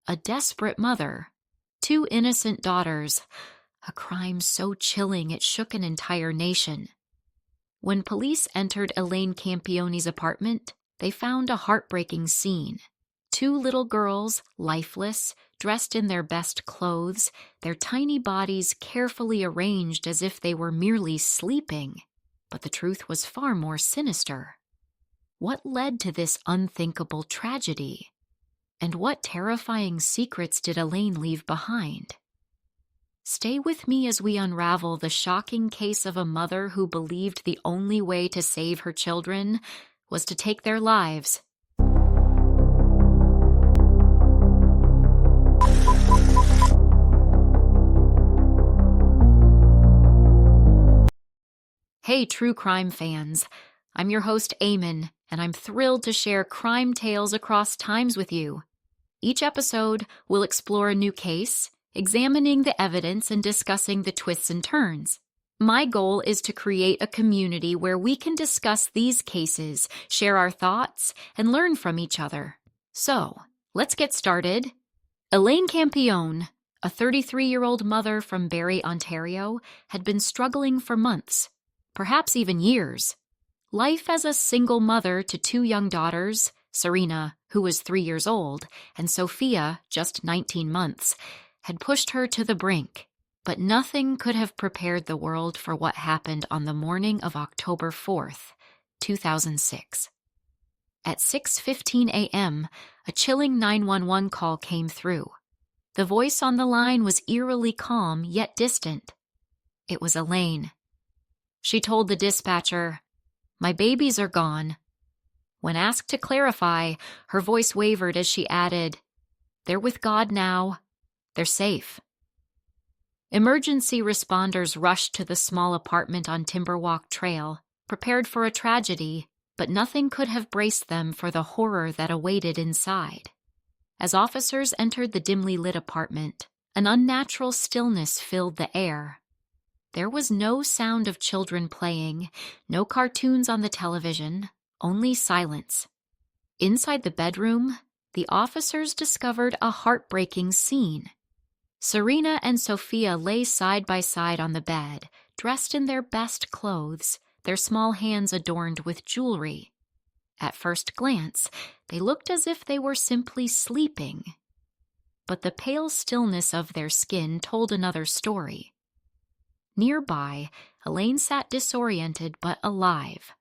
a desperate mother, two innocent daughters, a crime so chilling it shook an entire nation. When police entered Elaine Campione's apartment, they found a heartbreaking scene. Two little girls, lifeless, dressed in their best clothes, their tiny bodies carefully arranged as if they were merely sleeping. But the truth was far more sinister. What led to this unthinkable tragedy? And what terrifying secrets did Elaine leave behind? Stay with me as we unravel the shocking case of a mother who believed the only way to save her children was to take their lives. Hey, true crime fans. I'm your host, Eamon, and I'm thrilled to share crime tales across times with you. Each episode will explore a new case, examining the evidence and discussing the twists and turns. My goal is to create a community where we can discuss these cases, share our thoughts, and learn from each other. So, let's get started. Elaine Campione, a 33-year-old mother from Barrie, Ontario, had been struggling for months, perhaps even years. Life as a single mother to two young daughters, Serena, who was 3 years old, and Sophia, just 19 months, had pushed her to the brink. But nothing could have prepared the world for what happened on the morning of October 4th, 2006. At 6:15 a.m., a chilling 911 call came through. The voice on the line was eerily calm yet distant. It was Elaine. She told the dispatcher, "My babies are gone." When asked to clarify, her voice wavered as she added, "They're with God now. They're safe." Emergency responders rushed to the small apartment on Timberwalk Trail, prepared for a tragedy, but nothing could have braced them for the horror that awaited inside. As officers entered the dimly lit apartment, an unnatural stillness filled the air. There was no sound of children playing, no cartoons on the television, only silence. Inside the bedroom, the officers discovered a heartbreaking scene. Serena and Sophia lay side by side on the bed, dressed in their best clothes, their small hands adorned with jewelry. At first glance, they looked as if they were simply sleeping. But the pale stillness of their skin told another story. Nearby, Elaine sat disoriented but alive.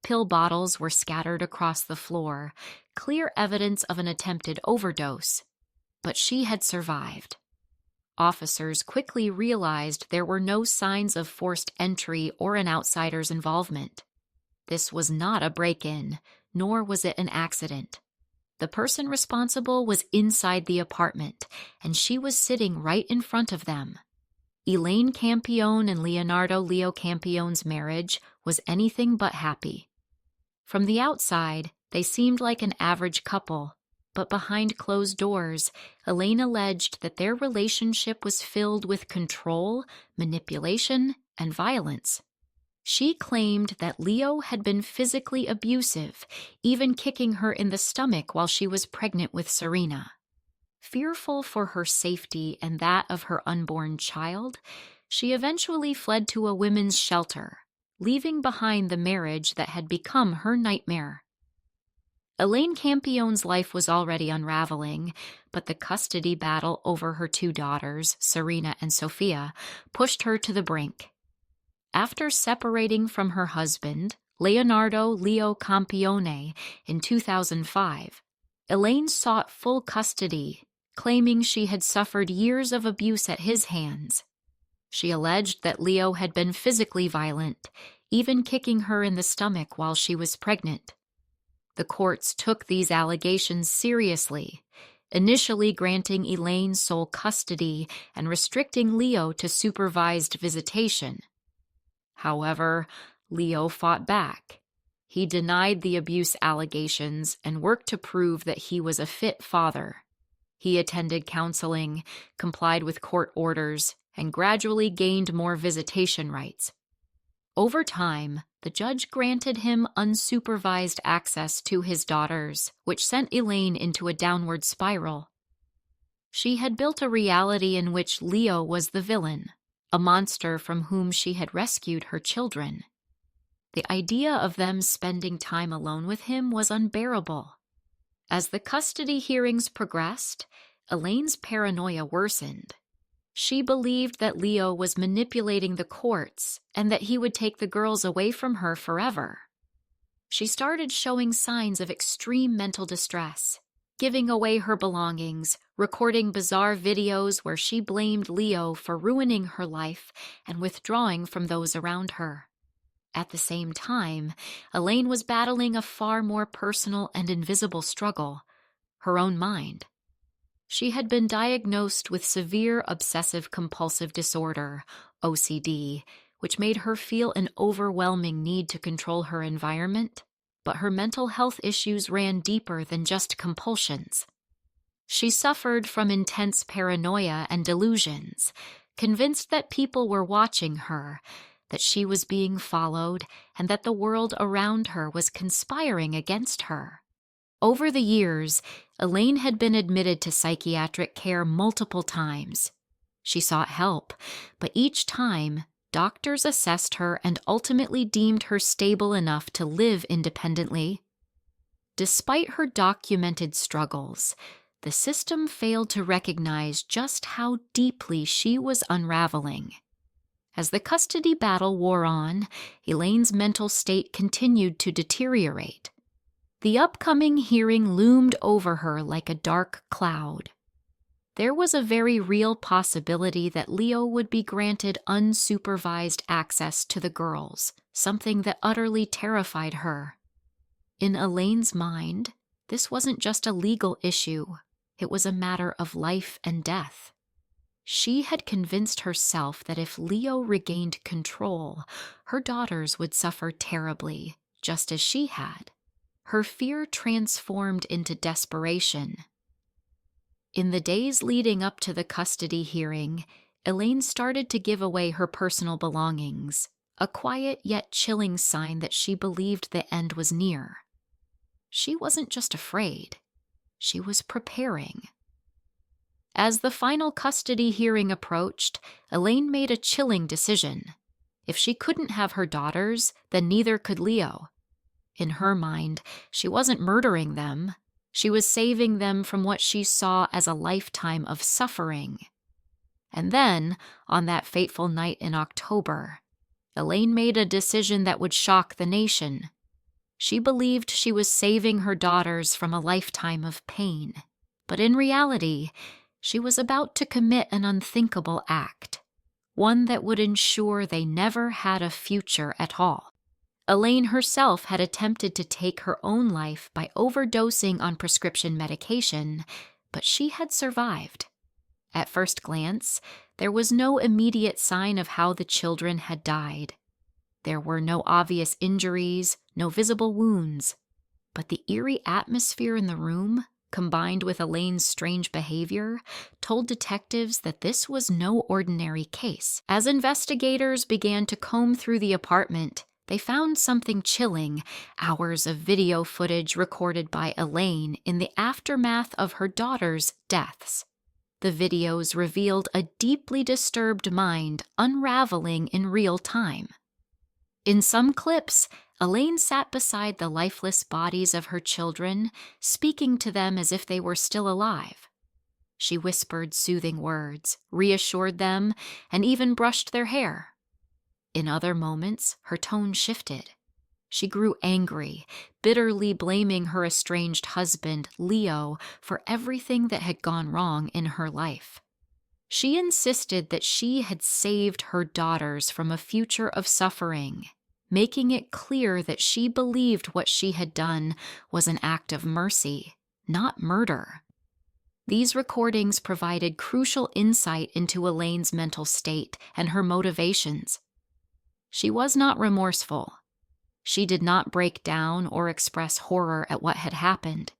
Pill bottles were scattered across the floor, clear evidence of an attempted overdose. But she had survived. Officers quickly realized there were no signs of forced entry or an outsider's involvement. This was not a break-in, nor was it an accident. The person responsible was inside the apartment, and she was sitting right in front of them. Elaine Campione and Leonardo Leo Campione's marriage was anything but happy. From the outside, they seemed like an average couple, but behind closed doors, Elaine alleged that their relationship was filled with control, manipulation, and violence. She claimed that Leo had been physically abusive, even kicking her in the stomach while she was pregnant with Serena. Fearful for her safety and that of her unborn child, she eventually fled to a women's shelter, leaving behind the marriage that had become her nightmare. Elaine Campione's life was already unraveling, but the custody battle over her two daughters, Serena and Sophia, pushed her to the brink. After separating from her husband, Leonardo Leo Campione, in 2005, Elaine sought full custody, claiming she had suffered years of abuse at his hands. She alleged that Leo had been physically violent, even kicking her in the stomach while she was pregnant. The courts took these allegations seriously, initially granting Elaine sole custody and restricting Leo to supervised visitation. However, Leo fought back. He denied the abuse allegations and worked to prove that he was a fit father. He attended counseling, complied with court orders, and gradually gained more visitation rights. Over time, the judge granted him unsupervised access to his daughters, which sent Elaine into a downward spiral. She had built a reality in which Leo was the villain, a monster from whom she had rescued her children. The idea of them spending time alone with him was unbearable. As the custody hearings progressed, Elaine's paranoia worsened. She believed that Leo was manipulating the courts and that he would take the girls away from her forever. She started showing signs of extreme mental distress, giving away her belongings, recording bizarre videos where she blamed Leo for ruining her life and withdrawing from those around her. At the same time, Elaine was battling a far more personal and invisible struggle, her own mind. She had been diagnosed with severe obsessive-compulsive disorder, OCD, which made her feel an overwhelming need to control her environment, but her mental health issues ran deeper than just compulsions. She suffered from intense paranoia and delusions, convinced that people were watching her, that she was being followed, and that the world around her was conspiring against her. Over the years, Elaine had been admitted to psychiatric care multiple times. She sought help, but each time, doctors assessed her and ultimately deemed her stable enough to live independently. Despite her documented struggles, the system failed to recognize just how deeply she was unraveling. As the custody battle wore on, Elaine's mental state continued to deteriorate. The upcoming hearing loomed over her like a dark cloud. There was a very real possibility that Leo would be granted unsupervised access to the girls, something that utterly terrified her. In Elaine's mind, this wasn't just a legal issue, it was a matter of life and death. She had convinced herself that if Leo regained control, her daughters would suffer terribly, just as she had. Her fear transformed into desperation. In the days leading up to the custody hearing, Elaine started to give away her personal belongings, a quiet yet chilling sign that she believed the end was near. She wasn't just afraid, she was preparing. As the final custody hearing approached, Elaine made a chilling decision. If she couldn't have her daughters, then neither could Leo. In her mind, she wasn't murdering them. She was saving them from what she saw as a lifetime of suffering. And then, on that fateful night in October, Elaine made a decision that would shock the nation. She believed she was saving her daughters from a lifetime of pain. But in reality, she was about to commit an unthinkable act, one that would ensure they never had a future at all. Elaine herself had attempted to take her own life by overdosing on prescription medication, but she had survived. At first glance, there was no immediate sign of how the children had died. There were no obvious injuries, no visible wounds, but the eerie atmosphere in the room, combined with Elaine's strange behavior, told detectives that this was no ordinary case. As investigators began to comb through the apartment, they found something chilling: hours of video footage recorded by Elaine in the aftermath of her daughters' deaths. The videos revealed a deeply disturbed mind unraveling in real time. In some clips, Elaine sat beside the lifeless bodies of her children, speaking to them as if they were still alive. She whispered soothing words, reassured them, and even brushed their hair. In other moments, her tone shifted. She grew angry, bitterly blaming her estranged husband, Leo, for everything that had gone wrong in her life. She insisted that she had saved her daughters from a future of suffering, making it clear that she believed what she had done was an act of mercy, not murder. These recordings provided crucial insight into Elaine's mental state and her motivations. She was not remorseful. She did not break down or express horror at what had happened.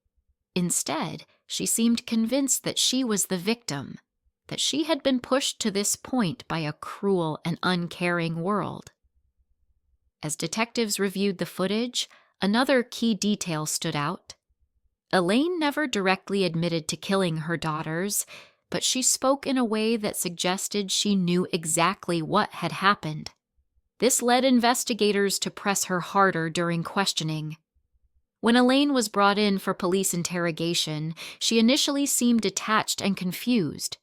Instead, she seemed convinced that she was the victim, that she had been pushed to this point by a cruel and uncaring world. As detectives reviewed the footage, another key detail stood out. Elaine never directly admitted to killing her daughters, but she spoke in a way that suggested she knew exactly what had happened. This led investigators to press her harder during questioning. When Elaine was brought in for police interrogation, she initially seemed detached and confused.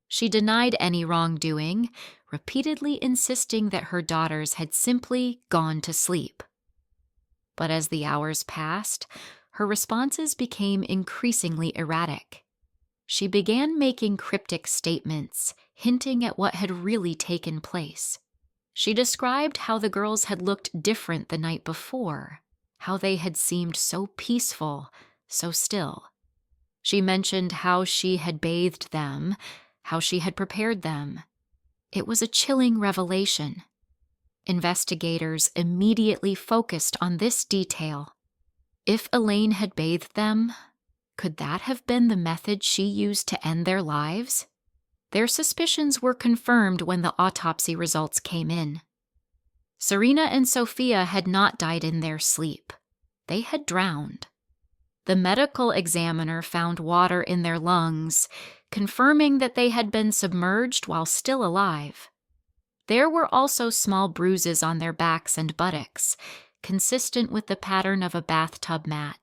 She denied any wrongdoing, repeatedly insisting that her daughters had simply gone to sleep. But as the hours passed, her responses became increasingly erratic. She began making cryptic statements, hinting at what had really taken place. She described how the girls had looked different the night before, how they had seemed so peaceful, so still. She mentioned how she had bathed them, how she had prepared them. It was a chilling revelation. Investigators immediately focused on this detail. If Elaine had bathed them, could that have been the method she used to end their lives? Their suspicions were confirmed when the autopsy results came in. Serena and Sophia had not died in their sleep. They had drowned. The medical examiner found water in their lungs, confirming that they had been submerged while still alive. There were also small bruises on their backs and buttocks, consistent with the pattern of a bathtub mat,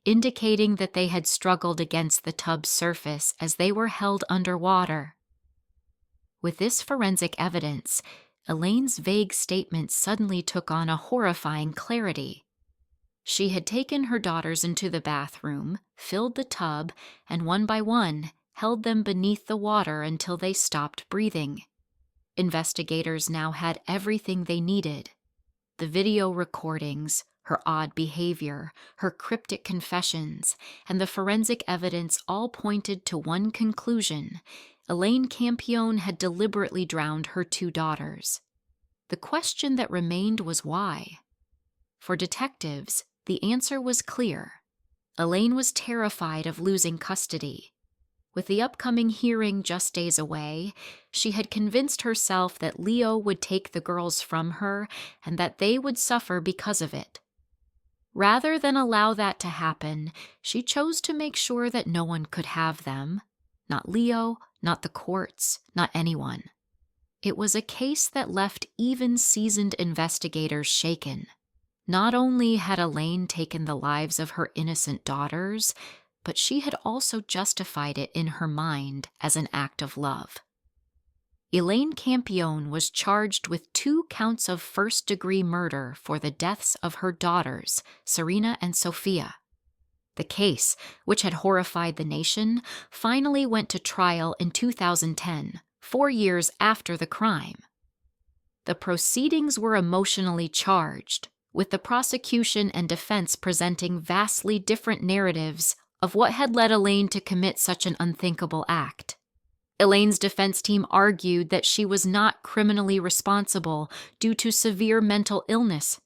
indicating that they had struggled against the tub's surface as they were held underwater. With this forensic evidence, Elaine's vague statements suddenly took on a horrifying clarity. She had taken her daughters into the bathroom, filled the tub, and one by one held them beneath the water until they stopped breathing. Investigators now had everything they needed. The video recordings, her odd behavior, her cryptic confessions, and the forensic evidence all pointed to one conclusion: Elaine Campione had deliberately drowned her two daughters. The question that remained was why. For detectives, the answer was clear. Elaine was terrified of losing custody. With the upcoming hearing just days away, she had convinced herself that Leo would take the girls from her and that they would suffer because of it. Rather than allow that to happen, she chose to make sure that no one could have them. Not Leo, not the courts, not anyone. It was a case that left even seasoned investigators shaken. Not only had Elaine taken the lives of her innocent daughters, but she had also justified it in her mind as an act of love. Elaine Campione was charged with 2 counts of first-degree murder for the deaths of her daughters, Serena and Sophia. The case, which had horrified the nation, finally went to trial in 2010, 4 years after the crime. The proceedings were emotionally charged, with the prosecution and defense presenting vastly different narratives of what had led Elaine to commit such an unthinkable act. Elaine's defense team argued that she was not criminally responsible due to severe mental illness.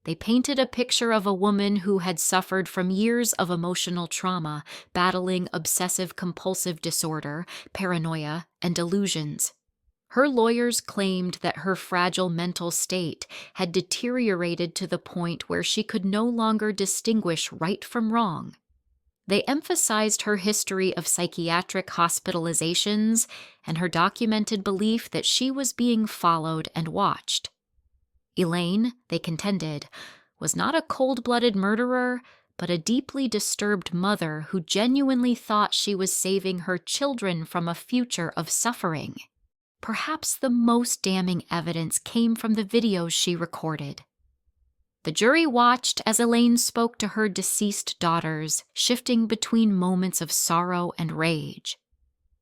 They painted a picture of a woman who had suffered from years of emotional trauma, battling obsessive-compulsive disorder, paranoia, and delusions. Her lawyers claimed that her fragile mental state had deteriorated to the point where she could no longer distinguish right from wrong. They emphasized her history of psychiatric hospitalizations and her documented belief that she was being followed and watched. Elaine, they contended, was not a cold-blooded murderer, but a deeply disturbed mother who genuinely thought she was saving her children from a future of suffering. Perhaps the most damning evidence came from the videos she recorded. The jury watched as Elaine spoke to her deceased daughters, shifting between moments of sorrow and rage.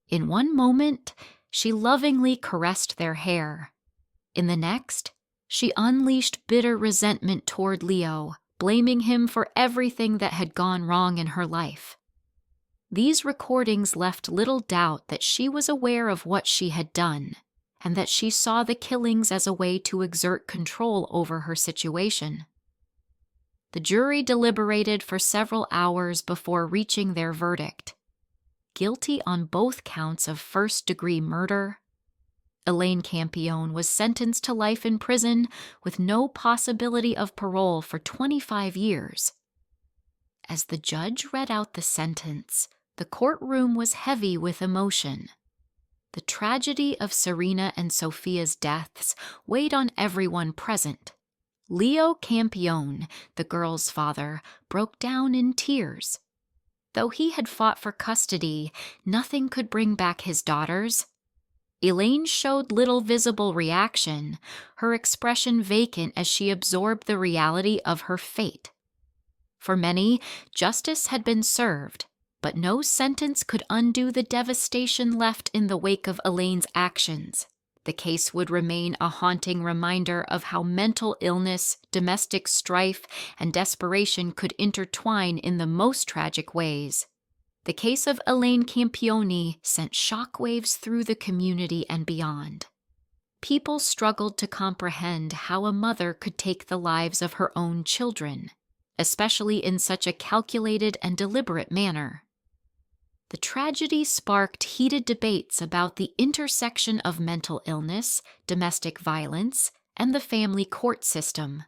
In one moment, she lovingly caressed their hair. In the next, she unleashed bitter resentment toward Leo, blaming him for everything that had gone wrong in her life. These recordings left little doubt that she was aware of what she had done, and that she saw the killings as a way to exert control over her situation. The jury deliberated for several hours before reaching their verdict. Guilty on both counts of first-degree murder, Elaine Campione was sentenced to life in prison with no possibility of parole for 25 years. As the judge read out the sentence, The courtroom was heavy with emotion. The tragedy of Serena and Sophia's deaths weighed on everyone present. Leo Campione, the girl's father, broke down in tears. Though he had fought for custody, nothing could bring back his daughters. Elaine showed little visible reaction, her expression vacant as she absorbed the reality of her fate. For many, justice had been served, but no sentence could undo the devastation left in the wake of Elaine's actions. The case would remain a haunting reminder of how mental illness, domestic strife, and desperation could intertwine in the most tragic ways. The case of Elaine Campione sent shockwaves through the community and beyond. People struggled to comprehend how a mother could take the lives of her own children, especially in such a calculated and deliberate manner. The tragedy sparked heated debates about the intersection of mental illness, domestic violence, and the family court system.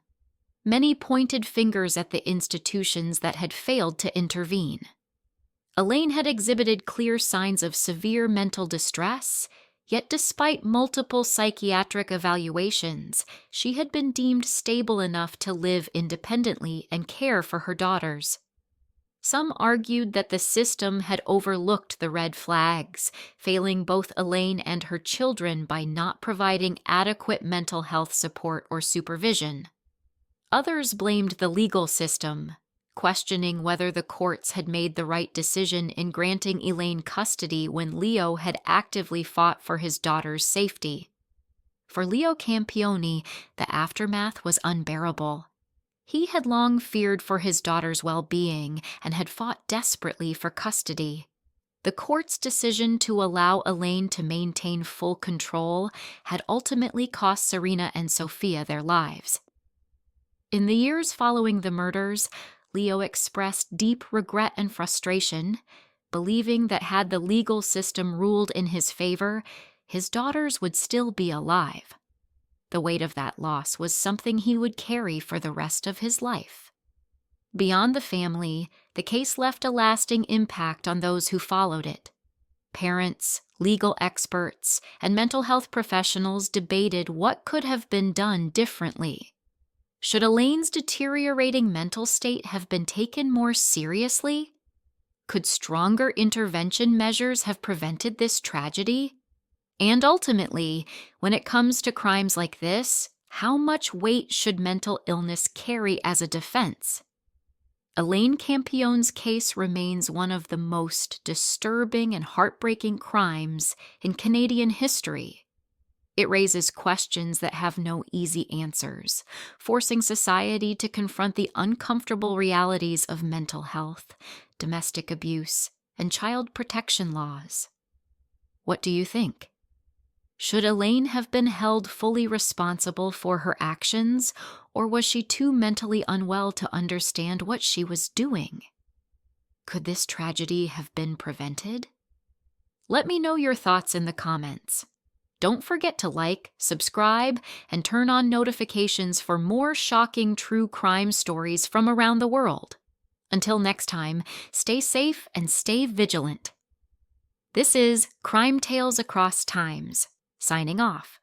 Many pointed fingers at the institutions that had failed to intervene. Elaine had exhibited clear signs of severe mental distress, yet despite multiple psychiatric evaluations, she had been deemed stable enough to live independently and care for her daughters. Some argued that the system had overlooked the red flags, failing both Elaine and her children by not providing adequate mental health support or supervision. Others blamed the legal system, questioning whether the courts had made the right decision in granting Elaine custody when Leo had actively fought for his daughter's safety. For Leo Campione, the aftermath was unbearable. He had long feared for his daughter's well-being and had fought desperately for custody. The court's decision to allow Elaine to maintain full control had ultimately cost Serena and Sophia their lives. In the years following the murders, Leo expressed deep regret and frustration, believing that had the legal system ruled in his favor, his daughters would still be alive. The weight of that loss was something he would carry for the rest of his life. Beyond the family, the case left a lasting impact on those who followed it. Parents, legal experts, and mental health professionals debated what could have been done differently. Should Elaine's deteriorating mental state have been taken more seriously? Could stronger intervention measures have prevented this tragedy? And ultimately, when it comes to crimes like this, how much weight should mental illness carry as a defense? Elaine Campione's case remains one of the most disturbing and heartbreaking crimes in Canadian history. It raises questions that have no easy answers, forcing society to confront the uncomfortable realities of mental health, domestic abuse, and child protection laws. What do you think? Should Elaine have been held fully responsible for her actions, or was she too mentally unwell to understand what she was doing? Could this tragedy have been prevented? Let me know your thoughts in the comments. Don't forget to like, subscribe, and turn on notifications for more shocking true crime stories from around the world. Until next time, stay safe and stay vigilant. This is Crime Tales Across Times, signing off.